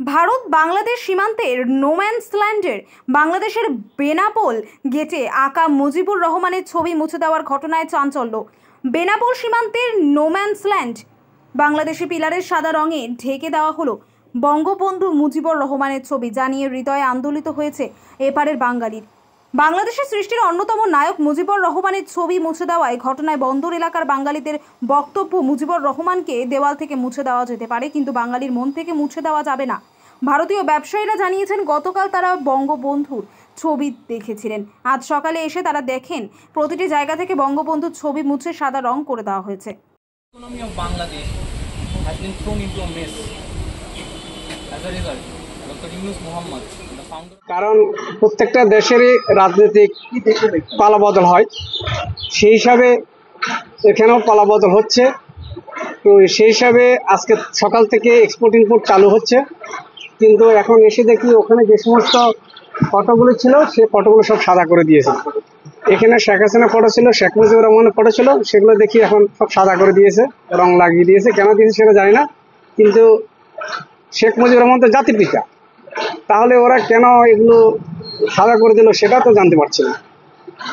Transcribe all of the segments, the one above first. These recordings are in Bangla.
ভারত বাংলাদেশ সীমান্তের নোম্যান্সল্যান্ডের বাংলাদেশের বেনাপোল গেটে আঁকা মুজিবুর রহমানের ছবি মুছে দেওয়ার ঘটনায় চাঞ্চল্য। বেনাপোল সীমান্তের নোম্যান্সল্যান্ড বাংলাদেশি পিলারের সাদা রঙে ঢেকে দেওয়া হলো বঙ্গবন্ধু মুজিবুর রহমানের ছবি, জানিয়ে হৃদয়ে আন্দোলিত হয়েছে এপারের বাঙালির। বাংলাদেশের সৃষ্টির অন্যতম নায়ক মুজিবুর রহমানের ছবি মুছে দেওয়ায় ঘটনায় বন্দর এলাকার বাঙালিদের বক্তব্য, মুজিবুর রহমানকে দেওয়াল থেকে মুছে দেওয়া যেতে পারে, কিন্তু বাঙালির মন থেকে মুছে দেওয়া যাবে না। ভারতীয় ব্যবসায়ীরা জানিয়েছেন গতকাল তারা বঙ্গবন্ধুর ছবি দেখেছিলেন। আজ সকালে এসে তারা দেখেন প্রতিটি জায়গা থেকে বঙ্গবন্ধুর ছবি মুছে সাদা রং করে দেওয়া হয়েছে। কারণ প্রত্যেকটা দেশেরই রাজনৈতিক পালাবদল হয়, সেই হিসাবে এখানেও পালাবদল হচ্ছে। তো সেই হিসাবে আজকে সকাল থেকে এক্সপোর্ট ইম্পোর্ট চালু হচ্ছে, কিন্তু এখন এসে দেখি ওখানে যে সমস্ত ফটোগুলো ছিল সে ফটোগুলো সব সাদা করে দিয়েছে। এখানে শেখ হাসিনা ফটো ছিল, শেখ মুজিবুর রহমানের ফটো ছিল, সেগুলো দেখি এখন সব সাদা করে দিয়েছে, রং লাগিয়ে দিয়েছে। কেন দিয়েছে সেটা জানি না, কিন্তু শেখ মুজিবুর রহমান তো জাতির পিতা, তাহলে ওরা কেন এগুলো সাদা করে দিল সেটা তো জানতে পারছি না।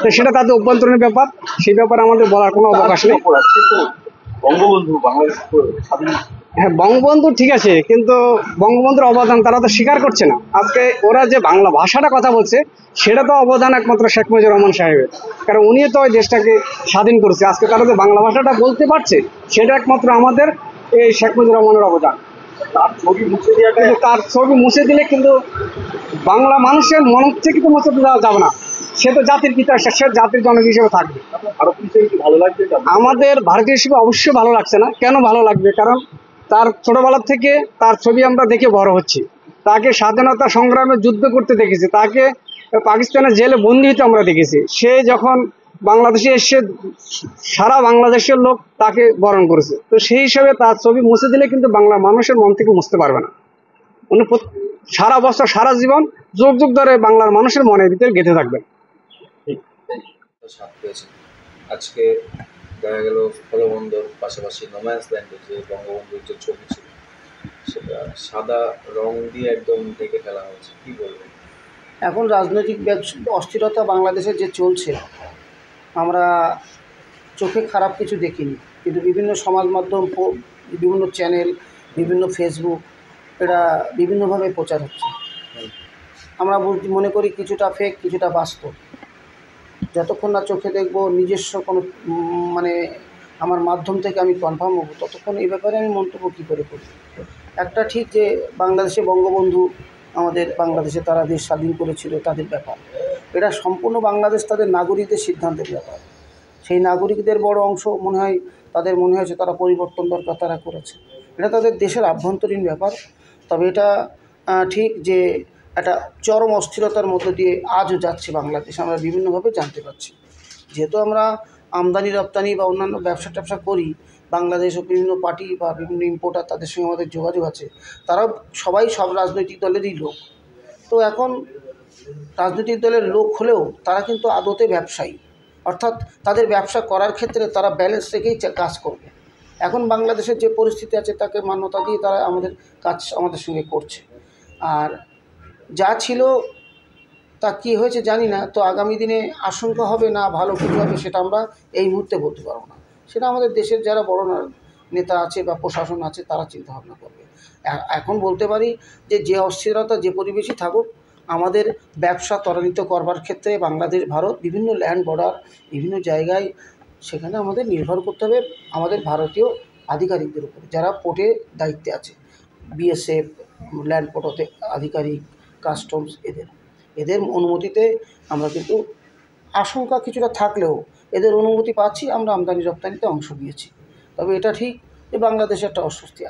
তো সেটা তাদের অভ্যন্তরীণ ব্যাপার, সেই ব্যাপারে আমাদের বলার কোনো অবকাশ নেই। বঙ্গবন্ধু বাংলাদেশ স্বাধীন, হ্যাঁ বঙ্গবন্ধু ঠিক আছে, কিন্তু বঙ্গবন্ধুর অবদান তারা তো স্বীকার করছে না। আজকে ওরা যে বাংলা ভাষাটা কথা বলছে সেটা তো অবদান একমাত্র শেখ মুজিবুর রহমান সাহেবের, কারণ উনি তো ওই দেশটাকে স্বাধীন করেছে। আজকে তারা যে বাংলা ভাষাটা বলতে পারছে সেটা একমাত্র আমাদের এই শেখ মুজিবুর রহমানের অবদান। তার ছবি মুছে দেওয়াটা, কিন্তু তার ছবি মুছে দিলে কিন্তু বাংলা মানুষের মন থেকে তো মুছে দেওয়া যাবে না। সে তো জাতির পিতা, সে জাতির জনক হিসেবে থাকবে। ভারত হিসেবে কি ভালো লাগবে? আমাদের ভারতীয় হিসেবে অবশ্যই ভালো লাগছে না। কেন ভালো লাগবে? কারণ তার ছোটবেলা থেকে তার ছবি আমরা দেখে বড় হচ্ছি, তাকে স্বাধীনতা সংগ্রামে যুদ্ধ করতে দেখেছি, তাকে পাকিস্তানের জেলে বন্দী হতে আমরা দেখেছি। সে যখন বাংলাদেশে এসে সারা বাংলাদেশের লোক তাকে বরণ করেছে। তো সেই হিসাবে তার ছবি মুছে দিলে কিন্তু বাংলা মানুষের মন থেকে মুছতে পারবে না। উনি সারা বছর সারা জীবন যুগ যুগ ধরে বাংলার মানুষের মনের ভিতরে গেঁথে থাকবেন। আজকে দেখা গেল স্থলবন্দর পাশাপাশি নোম্যান্সল্যান্ডে যে বঙ্গবন্ধুর যে ছবি ছিল সেটা সাদা রং দিয়ে একদম ঢেকে ফেলা হয়েছে, কি বলবেন? এখন রাজনৈতিক অস্থিরতা বাংলাদেশে যে চলছে, আমরা চোখে খারাপ কিছু দেখিনি, কিন্তু বিভিন্ন সমাজ মাধ্যম, বিভিন্ন চ্যানেল, বিভিন্ন ফেসবুক, এটা বিভিন্নভাবে প্রচার হচ্ছে। আমরা মনে করি কিছুটা ফেক, কিছুটা বাস্তব। যতক্ষণ না চোখে দেখব, নিজস্ব কোনো আমার মাধ্যম থেকে আমি কনফার্ম হব, ততক্ষণ এই ব্যাপারে আমি মন্তব্য কী করে করি। একটা ঠিক যে বাংলাদেশে বঙ্গবন্ধু আমাদের বাংলাদেশে তারা দেশ স্বাধীন করেছিল, তাদের ব্যাপার। এটা সম্পূর্ণ বাংলাদেশ তাদের নাগরিকদের সিদ্ধান্তের ব্যাপার। সেই নাগরিকদের বড় অংশ তাদের মনে হয়েছে তারা পরিবর্তন দরকার, তারা করেছে। এটা তাদের দেশের আভ্যন্তরীণ ব্যাপার। তবে এটা ঠিক যে একটা চরম অস্থিরতার মধ্য দিয়ে আজও যাচ্ছে বাংলাদেশ, আমরা বিভিন্নভাবে জানতে পারছি। যেহেতু আমরা আমদানি রপ্তানি বা অন্যান্য ব্যবসা ট্যাবসা করি, বাংলাদেশ ও বিভিন্ন পার্টি বা বিভিন্ন ইম্পোর্টার তাদের সঙ্গে আমাদের যোগাযোগ আছে, তারাও সবাই সব রাজনৈতিক দলেরই লোক। তো এখন রাজনৈতিক দলের লোক হলেও তারা কিন্তু আদতে ব্যবসায়ী, অর্থাৎ তাদের ব্যবসা করার ক্ষেত্রে তারা ব্যালেন্স রেখেই কাজ করবে। এখন বাংলাদেশের যে পরিস্থিতি আছে তাকে মান্যতা দিয়ে তারা কাজ আমাদের সঙ্গে করছে। আর যা ছিল তা কী হয়েছে জানি না, তো আগামী দিনে আশঙ্কা হবে না ভালো কিছু হবে সেটা আমরা এই মুহূর্তে বলতে পারবো না। সেটা আমাদের দেশের যারা বড় নেতা আছে বা প্রশাসন আছে তারা চিন্তাভাবনা করবে। এখন বলতে পারি যে অস্থিরতা যে পরিবেশই থাকুক, আমাদের ব্যবসা ত্বরান্বিত করবার ক্ষেত্রে বাংলাদেশ ভারত বিভিন্ন ল্যান্ড বর্ডার বিভিন্ন জায়গায়, সেখানে আমাদের নির্ভর করতে হবে আমাদের ভারতীয় আধিকারিকদের উপরে, যারা পোর্টে দায়িত্বে আছে, বিএসএফ, ল্যান্ড পোর্ট আধিকারিক, কাস্টমস, এদের অনুমতিতে আমরা কিন্তু আশঙ্কা কিছুটা থাকলেও এদের অনুমতি পাচ্ছি, আমরা আমদানি রপ্তানিতে অংশ নিয়েছি। তবে এটা ঠিক যে বাংলাদেশে একটা অস্বস্তি আছে।